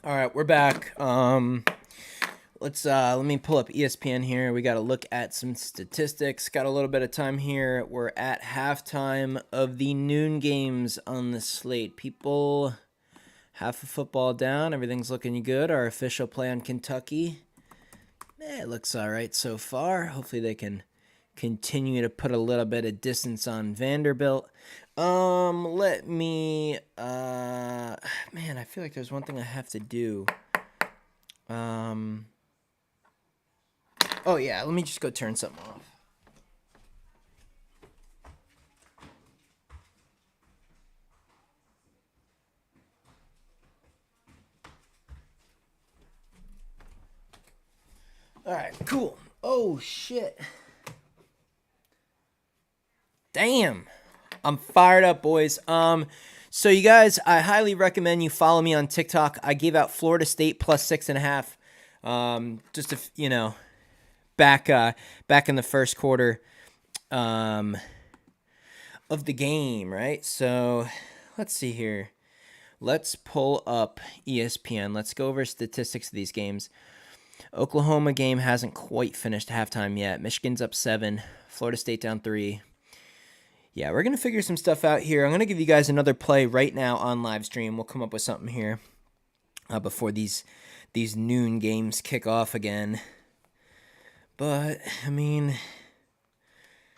All right, we're back. Let me pull up ESPN here. We got to look at some statistics. Got a little bit of time here. We're at halftime of the noon games on the slate. People, half of football down. Everything's looking good. Our official play on Kentucky. It looks all right so far. Hopefully they can continue to put a little bit of distance on Vanderbilt. Let me, man, I feel like there's one thing I have to do. Oh yeah, let me just go turn something off. All right, cool. Oh shit. Damn. I'm fired up, boys. So you guys, I highly recommend you follow me on TikTok. I gave out Florida State plus 6.5. Just to, back in the first quarter, of the game, right? So let's see here. Let's pull up ESPN. Let's go over statistics of these games. Oklahoma game hasn't quite finished halftime yet. Michigan's up 7. Florida State down 3. Yeah, we're going to figure some stuff out here. I'm going to give you guys another play right now on live stream. We'll come up with something here before these noon games kick off again. But, I mean... All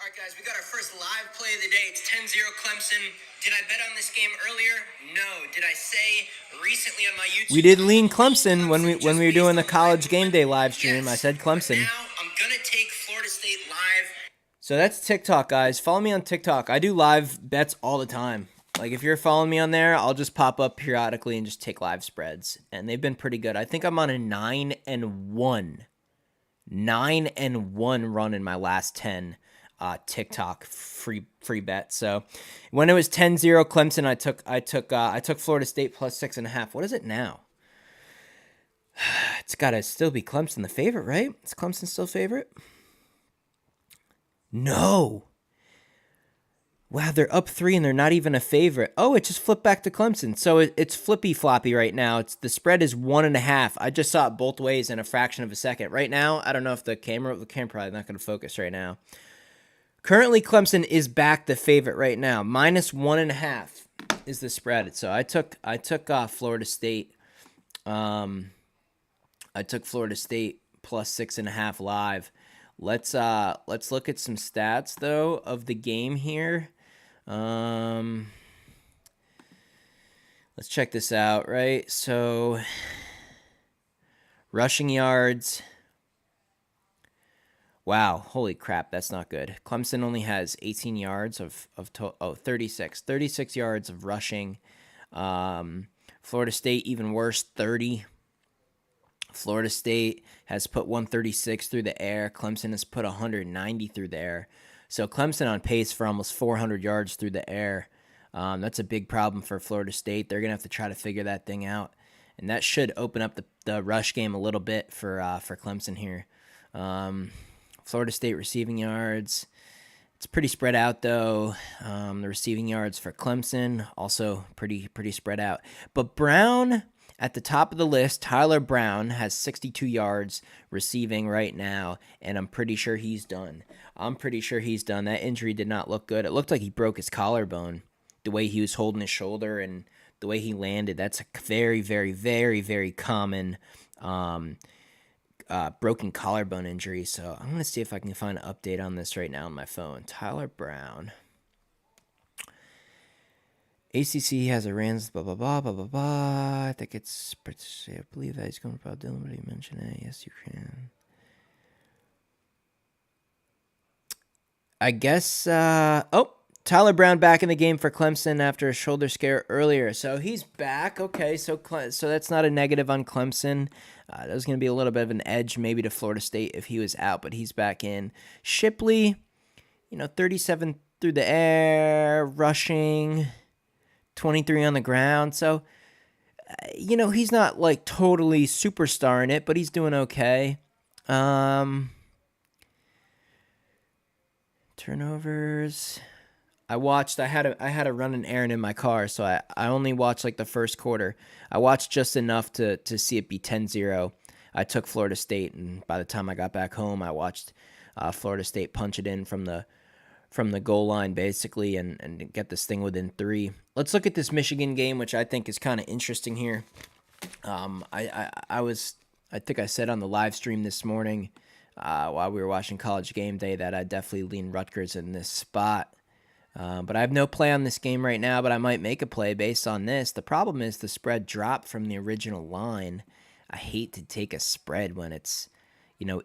right, guys, we got our first live play of the day. It's 10-0 Clemson. Did I bet on this game earlier? No. Did I say recently on my YouTube... We did lean Clemson when we were doing the college game day live stream. Yes. I said Clemson. Now I'm going to take Florida State live. So that's TikTok, guys. Follow me on TikTok. I do live bets all the time. Like, if you're following me on there, I'll just pop up periodically and just take live spreads. And they've been pretty good. I think I'm on a 9-1. 9-1 run in my last 10 TikTok free bet. So when it was 10-0 Clemson, I took Florida State plus 6.5. What is it now? It's got to still be Clemson the favorite, right? Is Clemson still favorite? No. Wow, they're up 3 and they're not even a favorite. Oh, it just flipped back to Clemson. So it's flippy-floppy right now. The spread is 1.5. I just saw it both ways in a fraction of a second. Right now, I don't know if the camera probably not going to focus right now. Currently, Clemson is back the favorite right now. Minus 1.5 is the spread. So I took Florida State. I took Florida State plus 6.5 live. Let's look at some stats though of the game here. Let's check this out, right? So rushing yards. Wow, holy crap, that's not good. Clemson only has 18 yards of 36 yards of rushing. Florida State even worse, 30. Florida State has put 136 through the air. Clemson has put 190 through the air. So Clemson on pace for almost 400 yards through the air. That's a big problem for Florida State. They're going to have to try to figure that thing out. And that should open up the rush game a little bit for Clemson here. Florida State receiving yards. It's pretty spread out, though. The receiving yards for Clemson, also pretty spread out. But Brown... At the top of the list, Tyler Brown has 62 yards receiving right now, and I'm pretty sure he's done. That injury did not look good. It looked like he broke his collarbone, the way he was holding his shoulder and the way he landed. That's a very, very, very, very common broken collarbone injury. So I'm going to see if I can find an update on this right now on my phone. Tyler Brown. ACC has a Rams, blah, blah, blah, blah, blah, blah. I think it's, I believe that he's going to Bob Dylan, but he mentioned it. Yes, you can. I guess, Tyler Brown back in the game for Clemson after a shoulder scare earlier. So he's back. Okay, so that's not a negative on Clemson. That was going to be a little bit of an edge maybe to Florida State if he was out, but he's back in. Shipley, 37 through the air, rushing, 23 on the ground. So, he's not like totally superstar in it, but he's doing okay. Turnovers. I had to run an errand in my car, so I only watched like the first quarter. I watched just enough to see it be 10-0. I took Florida State, and by the time I got back home, I watched Florida State punch it in from the goal line basically, and get this thing within 3. Let's look at this Michigan game, which I think is kind of interesting here. I think I said on the live stream this morning while we were watching College Game Day that I definitely lean Rutgers in this spot. But I have no play on this game right now, but I might make a play based on this. The problem is the spread dropped from the original line. I hate to take a spread when it's,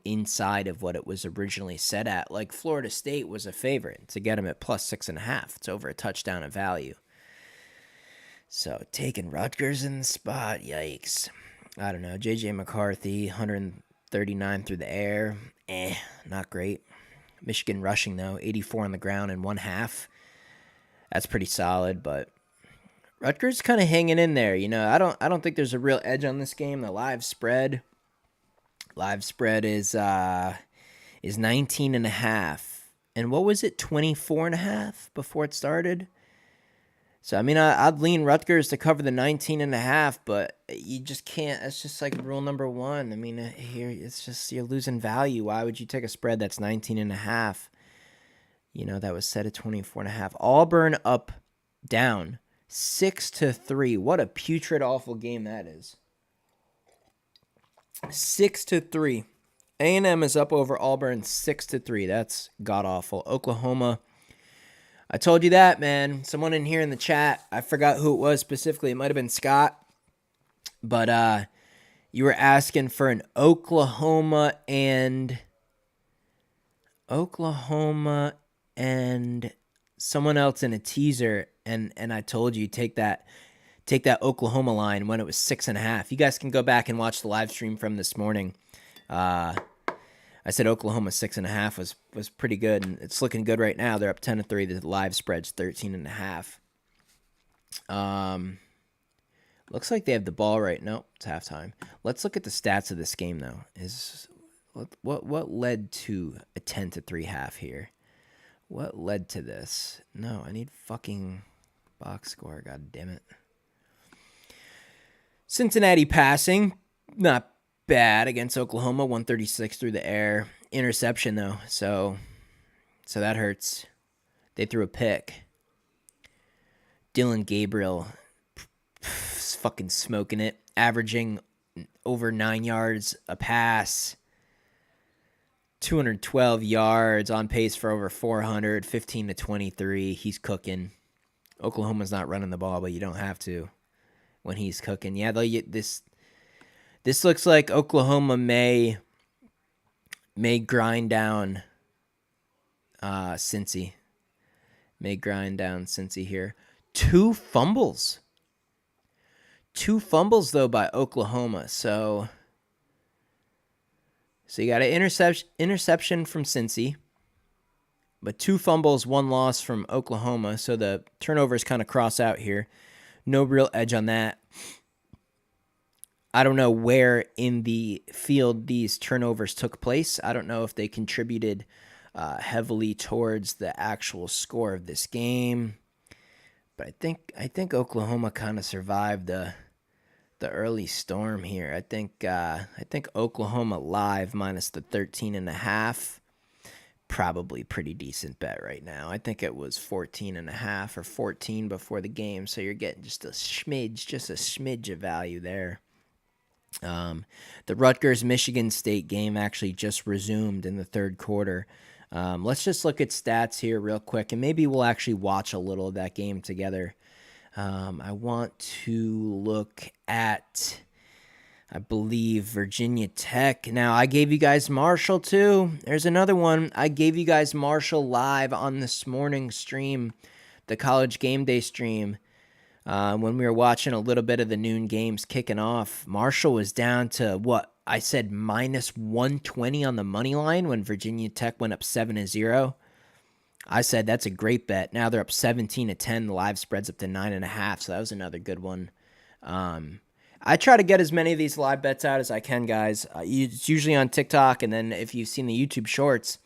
inside of what it was originally set at. Like Florida State was a favorite to get them at plus 6.5. It's over a touchdown of value. So taking Rutgers in the spot, yikes. I don't know. J.J. McCarthy, 139 through the air. Not great. Michigan rushing, though, 84 on the ground in 1/2. That's pretty solid, but Rutgers kind of hanging in there. I don't think there's a real edge on this game. The live spread is 19.5. And what was it, 24.5 before it started? So, I'd lean Rutgers to cover the 19.5, but you just can't. That's just like rule number 1. Here, it's just you're losing value. Why would you take a spread that's 19.5? That was set at 24.5. Auburn down 6-3. What a putrid, awful game that is. 6-3. A&M is up over Auburn 6-3. That's god-awful. Oklahoma, I told you that, man. Someone in here in the chat, I forgot who it was specifically. It might have been Scott. But you were asking for an Oklahoma and someone else in a teaser, and I told you take that Oklahoma line when it was 6.5. You guys can go back and watch the live stream from this morning. I said Oklahoma 6.5 was pretty good, and it's looking good right now. They're up 10-3. The live spread's 13.5. Looks like they have the ball right. No, it's halftime. Let's look at the stats of this game though. What led to a 10-3 half here? What led to this? No, I need fucking box score. God damn it. Cincinnati passing, not bad against Oklahoma, 136 through the air. Interception, though, so that hurts. They threw a pick. Dylan Gabriel fucking smoking it, averaging over 9 yards a pass, 212 yards, on pace for over 400, 15-23. He's cooking. Oklahoma's not running the ball, but you don't have to when he's cooking. Yeah, this looks like Oklahoma may grind down Cincy. May grind down Cincy here. Two fumbles, though, by Oklahoma. So you got an interception from Cincy, but 2 fumbles, 1 loss from Oklahoma. So the turnovers kind of cross out here. No real edge on that. I don't know where in the field these turnovers took place. I don't know if they contributed heavily towards the actual score of this game. But I think Oklahoma kind of survived the early storm here. I think Oklahoma live minus the 13.5. Probably pretty decent bet right now. I think it was 14.5 or 14 before the game, so you're getting just a smidge of value there. The Rutgers-Michigan State game actually just resumed in the third quarter. Let's just look at stats here real quick, and maybe we'll actually watch a little of that game together. I want to look at, I believe, Virginia Tech. Now, I gave you guys Marshall, too. There's another one. I gave you guys Marshall live on this morning stream, the College Game Day stream. When we were watching a little bit of the noon games kicking off, Marshall was down to what I said minus 120 on the money line when Virginia Tech went up 7-0. I said that's a great bet. Now they're up 17-10. The live spread's up to 9.5. So that was another good one. I try to get as many of these live bets out as I can, guys. It's usually on TikTok, and then if you've seen the YouTube Shorts.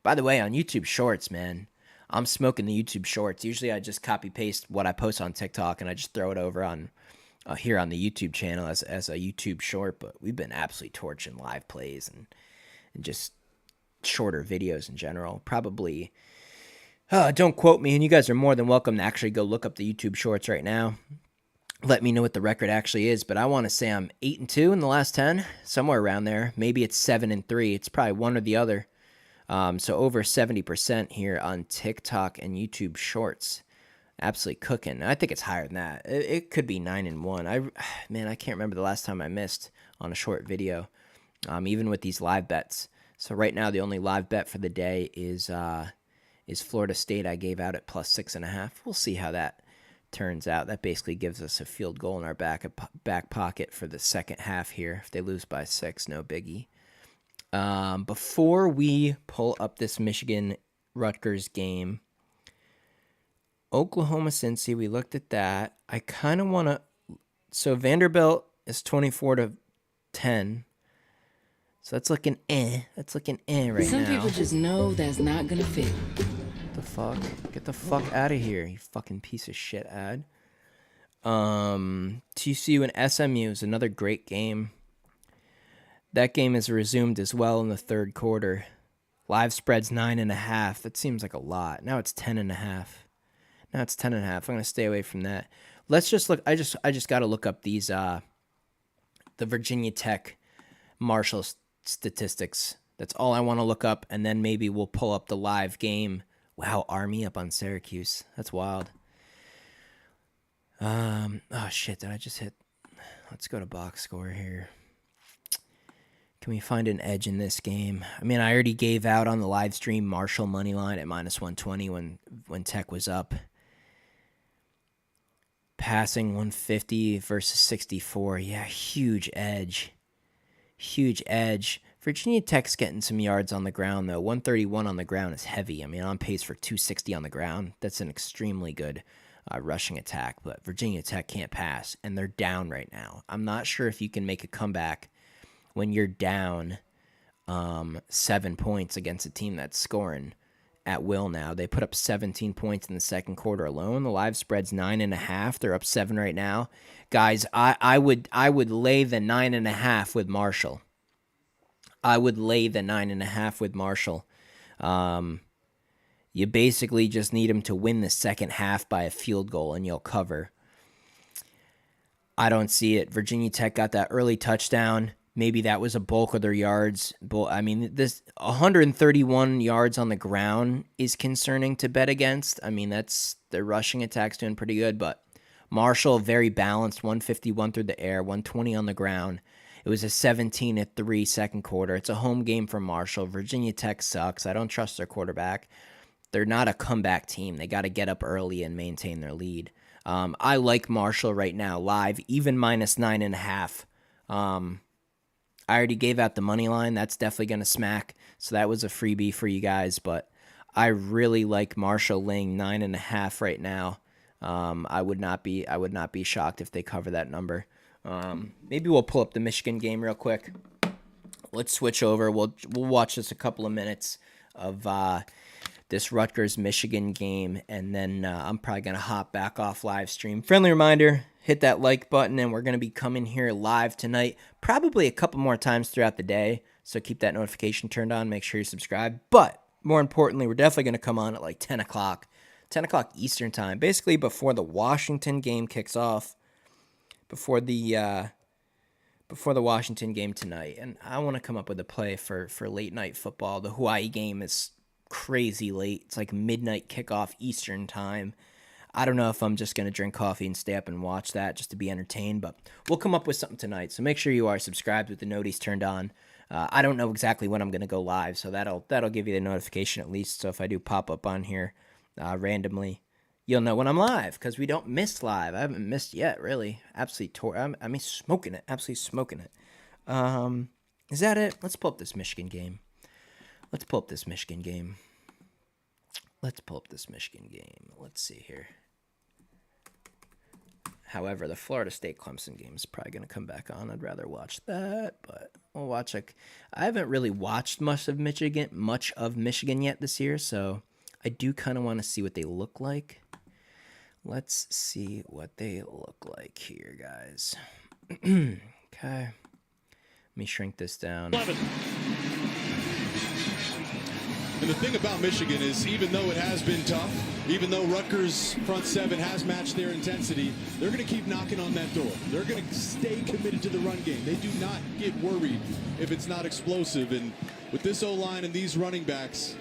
By the way, on YouTube Shorts, man, I'm smoking the YouTube Shorts. Usually I just copy paste what I post on TikTok and I just throw it over on here on the YouTube channel as a YouTube short. But we've been absolutely torching live plays and just shorter videos in general. Probably, don't quote me, and you guys are more than welcome to actually go look up the YouTube Shorts right now. Let me know what the record actually is, but I want to say I'm 8-2 in the last 10, somewhere around there. Maybe it's 7-3. It's probably one or the other. So over 70% here on TikTok and YouTube Shorts. Absolutely cooking. I think it's higher than that. It could be 9-1. Man, I can't remember the last time I missed on a short video, even with these live bets. So right now the only live bet for the day is Florida State. I gave out at +6.5. We'll see how that turns out. That basically gives us a field goal in our back pocket for the second half here. If they lose by 6, no biggie. Before we pull up this Michigan-Rutgers game, Oklahoma-Cincy, we looked at that. I kind of want to... So Vanderbilt is 24-10. So that's looking That's looking right now. Some people just know that's not going to fit. The fuck? Get the fuck out of here, you fucking piece of shit ad. TCU and SMU is another great game. That game is resumed as well in the third quarter. Live spread's 9.5. That seems like a lot. Now it's 10.5. Now it's 10.5. I'm gonna stay away from that. Let's just look. I just got to look up these the Virginia Tech Marshall statistics. That's all I want to look up, and then maybe we'll pull up the live game. Wow, Army up on Syracuse. That's wild. Oh shit! Did I just hit? Let's go to box score here. Can we find an edge in this game? I mean, I already gave out on the live stream Marshall money line at -120 when Tech was up. Passing 150 versus 64. Yeah, huge edge. Huge edge. Virginia Tech's getting some yards on the ground, though. 131 on the ground is heavy. I mean, on pace for 260 on the ground. That's an extremely good rushing attack, but Virginia Tech can't pass, and they're down right now. I'm not sure if you can make a comeback when you're down 7 points against a team that's scoring at will now. They put up 17 points in the second quarter alone. The live spread's 9.5. They're up 7 right now. Guys, I would lay the 9.5 with Marshall. I would lay the 9.5 with Marshall. You basically just need him to win the second half by a field goal, and you'll cover. I don't see it. Virginia Tech got that early touchdown. Maybe that was a bulk of their yards. I mean, this 131 yards on the ground is concerning to bet against. I mean, their rushing attack's doing pretty good, but Marshall, very balanced, 151 through the air, 120 on the ground. It was a 17-3 second quarter. It's a home game for Marshall. Virginia Tech sucks. I don't trust their quarterback. They're not a comeback team. They got to get up early and maintain their lead. I like Marshall right now, live, even -9.5. I already gave out the money line. That's definitely going to smack. So that was a freebie for you guys. But I really like Marshall laying 9.5 right now. I would not be shocked if they cover that number. Maybe we'll pull up the Michigan game real quick. Let's switch over. We'll watch this a couple of minutes of this Rutgers-Michigan game, and then I'm probably going to hop back off live stream. Friendly reminder, hit that like button, and we're going to be coming here live tonight, probably a couple more times throughout the day, so keep that notification turned on. Make sure you subscribe. But more importantly, we're definitely going to come on at like 10 o'clock Eastern time, basically before the Washington game kicks off, before the Washington game tonight. And I want to come up with a play for late night football. The Hawaii game is crazy late. It's like midnight kickoff Eastern time. I don't know if I'm just going to drink coffee and stay up and watch that just to be entertained, but we'll come up with something tonight. So make sure you are subscribed with the noties turned on. I don't know exactly when I'm going to go live, so that'll give you the notification at least. So if I do pop up on here randomly, you'll know when I'm live, because we don't miss live. I haven't missed yet, really. Absolutely smoking it. Absolutely smoking it. Is that it? Let's pull up this Michigan game. Let's see here. However, the Florida State Clemson game is probably going to come back on. I'd rather watch that, but we'll watch. I haven't really watched much of Michigan yet this year, so I do kind of want to see what they look like. Let's see what they look like here, guys. Okay. Let me shrink this down. 11. And the thing about Michigan is, even though it has been tough, even though Rutgers' front seven has matched their intensity, they're going to keep knocking on that door. They're going to stay committed to the run game. They do not get worried if it's not explosive. And with this O-line and these running backs,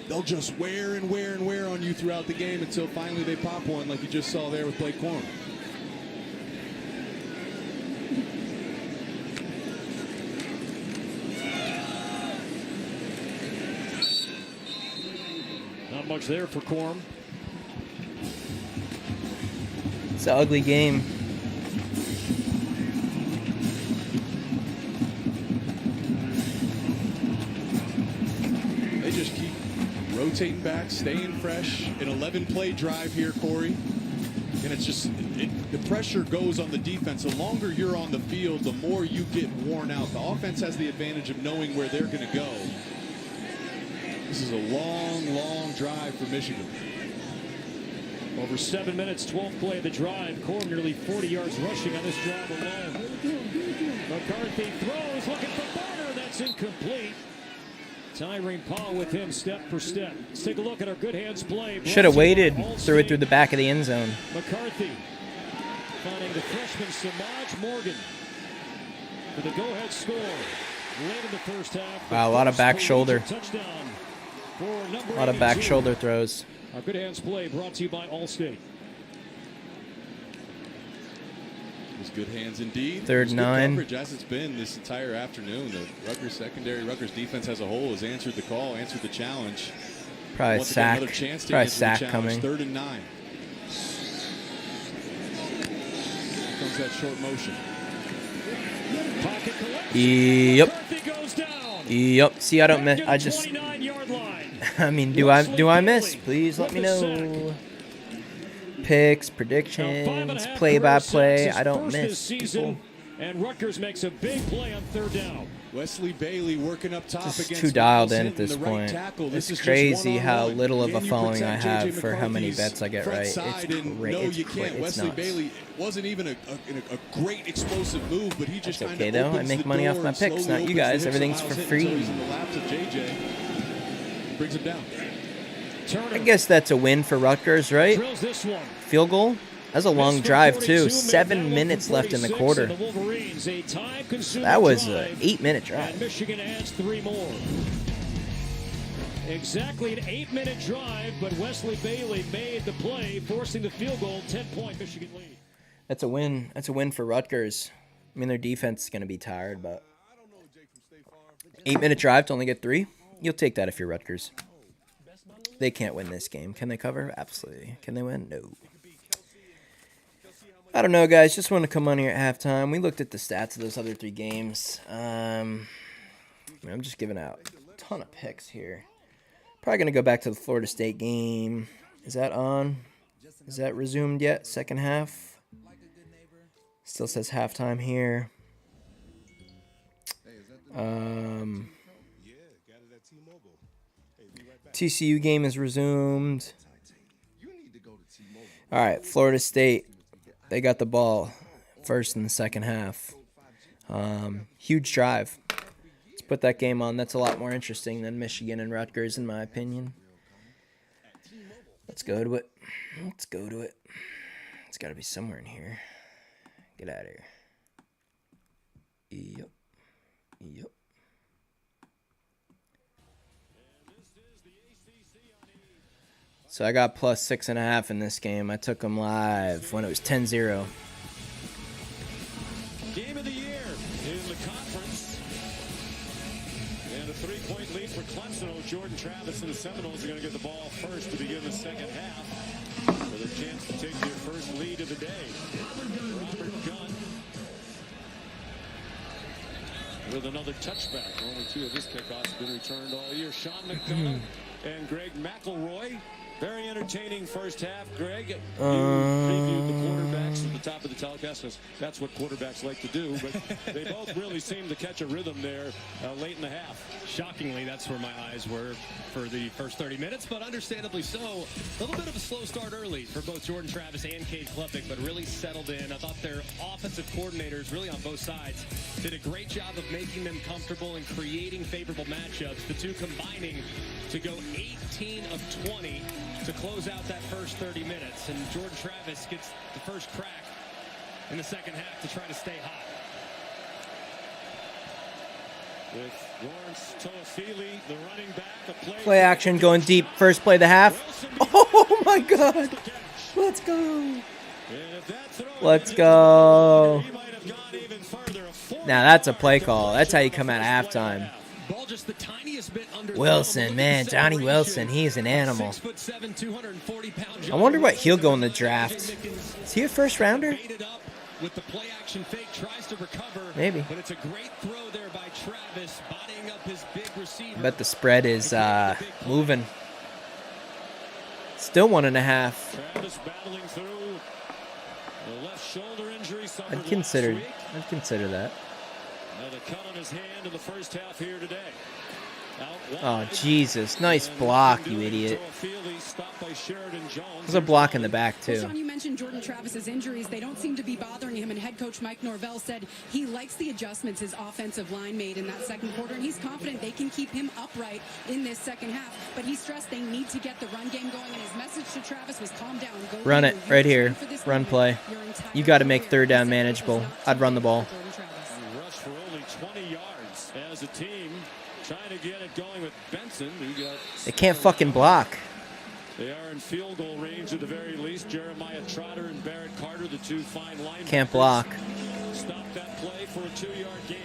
they'll just wear and wear and wear on you throughout the game until finally they pop one, like you just saw there with Blake Corum. Not much there for Corum. It's an ugly game. They just keep rotating back, staying fresh. An 11-play drive here, Corey. And it's just, the pressure goes on the defense. The longer you're on the field, the more you get worn out. The offense has the advantage of knowing where they're going to go. This is a long, long drive for Michigan. Over 7 minutes, 12th play of the drive. Corum nearly 40 yards rushing on this drive alone. McCarthy throws, looking for Barner. That's incomplete. Tyreen Paul with him step for step. Let's take a look at our good hands play. Should have waited, threw it through the back of the end zone. McCarthy finding the freshman Samaj Morgan for the go-ahead score. Late in the first half. Wow, a lot of back shoulder. Touchdown for number A lot of back 82. shoulder throws. Our good hands play brought to you by Allstate. It was good hands indeed. Third It was good 9. coverage as it's been this entire afternoon. The Rutgers secondary, Rutgers defense as a whole has answered the call, answered the challenge. Probably Once again, sack. another chance to Probably answer the sack challenge. coming. 3rd and 9. Here comes that short motion. Pocket collection. Yep. McCarthy goes down. Yep. See, I don't miss. I just. 29-yard line. I mean, do I miss? Please let me know. Picks, predictions, play-by-play. I don't miss. People. And Rutgers makes a big play on 3rd down. Wesley Bailey working up top Just against too dialed Miles in at Hinton, this the right point. tackle. This is It's just crazy how one-on-one. little of a Can you following I protect have J.J. for how many McCarthy's bets I get front right. side? It's And great. no, It's you great. can't. It's Wesley nuts. Bailey wasn't even a great explosive move, but he just That's kind okay of though. I opens make the money off door my and picks, slowly not you opens guys. the hips of Everything's Miles for Hinton until free. he's in the laps of J.J. Brings him down. Turner I guess that's a win for Rutgers, right? drills this one. Field goal. That's a long drive too. 7 minutes left in the quarter. That was an 8-minute drive. And Michigan adds 3 more. Exactly an 8-minute drive, but Wesley Bailey made the play, forcing the field goal. 10-point Michigan lead. That's a win. That's a win for Rutgers. I mean, their defense is going to be tired, but 8-minute drive to only get 3. You'll take that if you're Rutgers. They can't win this game. Can they cover? Absolutely. Can they win? No. I don't know, guys. Just want to come on here at halftime. We looked at the stats of those other 3 games. I'm just giving out a ton of picks here. Probably going to go back to the Florida State game. Is that on? Is that resumed yet? Second half? Still says halftime here. TCU game is resumed. All right, Florida State. They got the ball first in the second half. Huge drive. Let's put that game on. That's a lot more interesting than Michigan and Rutgers, in my opinion. Let's go to it. Let's go to it. It's got to be somewhere in here. Get out of here. Yep. Yep. So I got plus 6.5 in this game. I took them live when it was 10-0. Game of the year in the conference. And a 3-point lead for Clemson. Jordan Travis and the Seminoles are going to get the ball first to begin the second half. With a chance to take their first lead of the day. Robert Gunn with another touchback. Only 2 of his kickoffs have been returned all year. Sean McDonough and Greg McElroy Very entertaining first half, Greg. You previewed the quarterbacks at the top of the telecast. That's what quarterbacks like to do. But they both really seemed to catch a rhythm there late in the half. Shockingly, that's where my eyes were for the first 30 minutes, but understandably so. A little bit of a slow start early for both Jordan Travis and Cade Klubnik, but really settled in. I thought their offensive coordinators, really on both sides, did a great job of making them comfortable and creating favorable matchups. The two combining to go 18 of 20 to close out that first 30 minutes. And Jordan Travis gets the first crack in the second half to try to stay hot. With Lawrence Toafili, the running back. Play action going deep. First play of the half. Oh my God. Let's go. Let's go. Now that's a play call. That's how you come out of halftime. Wilson, man, Johnny Wilson, he's an animal. I wonder what he'll go in the draft. Is he a first rounder? Maybe. But it's a great throw there by Travis, bodying up his big receiver. I bet the spread is moving. Still 1.5. Travis battling through the left shoulder injury. I'd consider that. Another cut on his hand in the first half here today. Oh, Jesus. Nice block, you idiot. There's a block in the back, too. Sean, you mentioned Jordan Travis's injuries. They don't seem to be bothering him, and head coach Mike Norvell said he likes the adjustments his offensive line made in that second quarter, and he's confident they can keep him upright in this second half. But he stressed they need to get the run game going, and his message to Travis was calm down. Run it right here. Run play. You got to make third down manageable. I'd run the ball. Rush for only 20 yards as a team. Trying to get it going with Benson. They can't fucking block. They are in field goal range at the very least. Jeremiah Trotter and Barrett Carter, the two fine linebackers. Can't block. Stop that play for a 2-yard gain.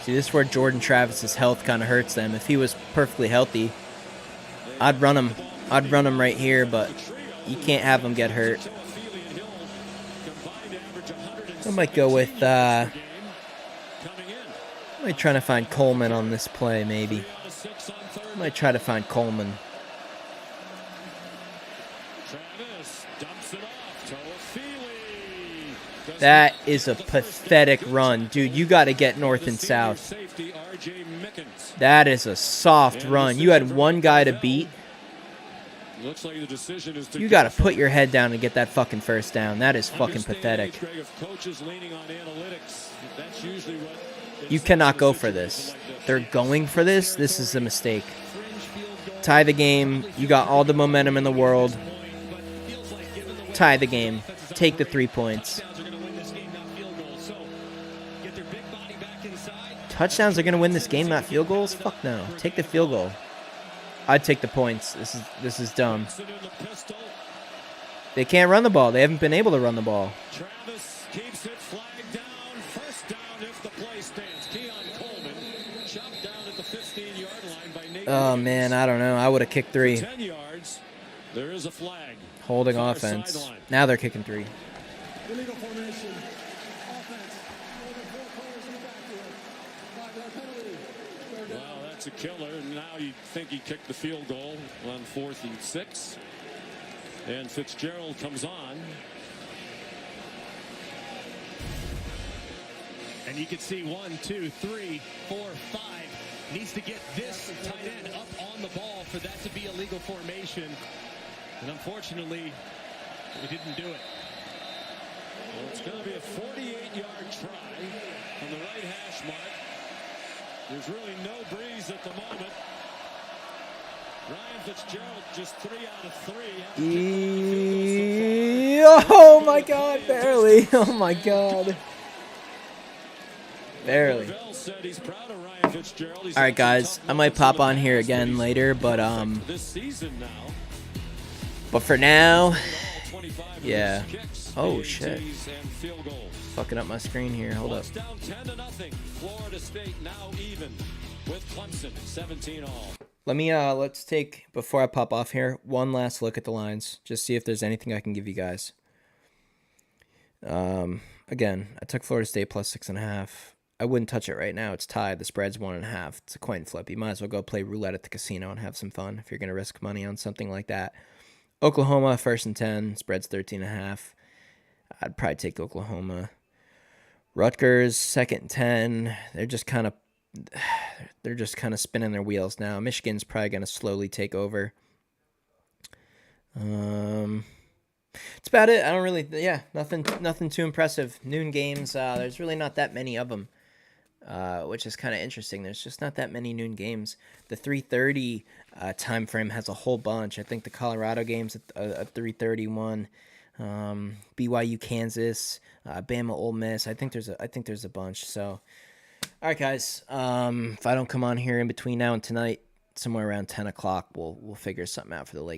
See, this is where Jordan Travis's health kind of hurts them. If he was perfectly healthy, I'd run him. I'd run him right here, but you can't have him get hurt. I might go with I might try to find Coleman on this play, maybe. I might try to find Coleman. That is a pathetic run. Dude, you got to get north and south. That is a soft run. You had one guy to beat. You got to put your head down and get that fucking first down. That is fucking pathetic. You cannot go for this. They're going for this. This is a mistake. Tie the game. You got all the momentum in the world. Tie the game. Take the 3 points. Touchdowns are going to win this game, not field goals? Fuck no. Take the field goal. I'd take the points. This is dumb. They can't run the ball. They haven't been able to run the ball. Travis keeps it flagged down. First down if the play stands. Keon Coleman chopped down at the 15-yard line by Nate. Oh, man, I don't know. I would have kicked 3. 10 yards. There is a flag. Holding Far offense. sideline. Now they're kicking 3. Illegal formation. Offense. More than 4 players in the backfield. 5-yard penalty. Third down. Well, that's a killer. And now you think he kicked the field goal on 4th and 6. And Fitzgerald comes on. And you can see 1, 2, 3, 4, 5. Needs to get this tight end up on the ball for that to be a legal formation. And unfortunately, we didn't do it. Well, it's going to be a 48-yard try on the right hash mark. There's really no breeze at the moment. Ryan Fitzgerald just 3 out of 3. Oh, my God. Barely. Oh, my God. Barely. All right, guys. I might pop on here again later, but for now, yeah. Oh shit. Fucking up my screen here. Hold up. Down 10-0. Florida State now even with Clemson 17 all. Let me let's take, before I pop off here, one last look at the lines. Just see if there's anything I can give you guys. Again, I took Florida State plus 6.5. I wouldn't touch it right now. It's tied. The spread's 1.5. It's a coin flip. You might as well go play roulette at the casino and have some fun if you're going to risk money on something like that. Oklahoma, 1st and 10. Spread's 13.5. I'd probably take Oklahoma. Rutgers, 2nd and 10. They're just kind of spinning their wheels now. Michigan's probably going to slowly take over. It's about it. I don't really, nothing too impressive. Noon games, there's really not that many of them, which is kind of interesting. There's just not that many noon games. The 3:30 time frame has a whole bunch. I think the Colorado game's at 3:31. BYU, Kansas, Bama, Ole Miss. I think there's a bunch. So, all right, guys. If I don't come on here in between now and tonight, somewhere around 10 o'clock, we'll figure something out for the late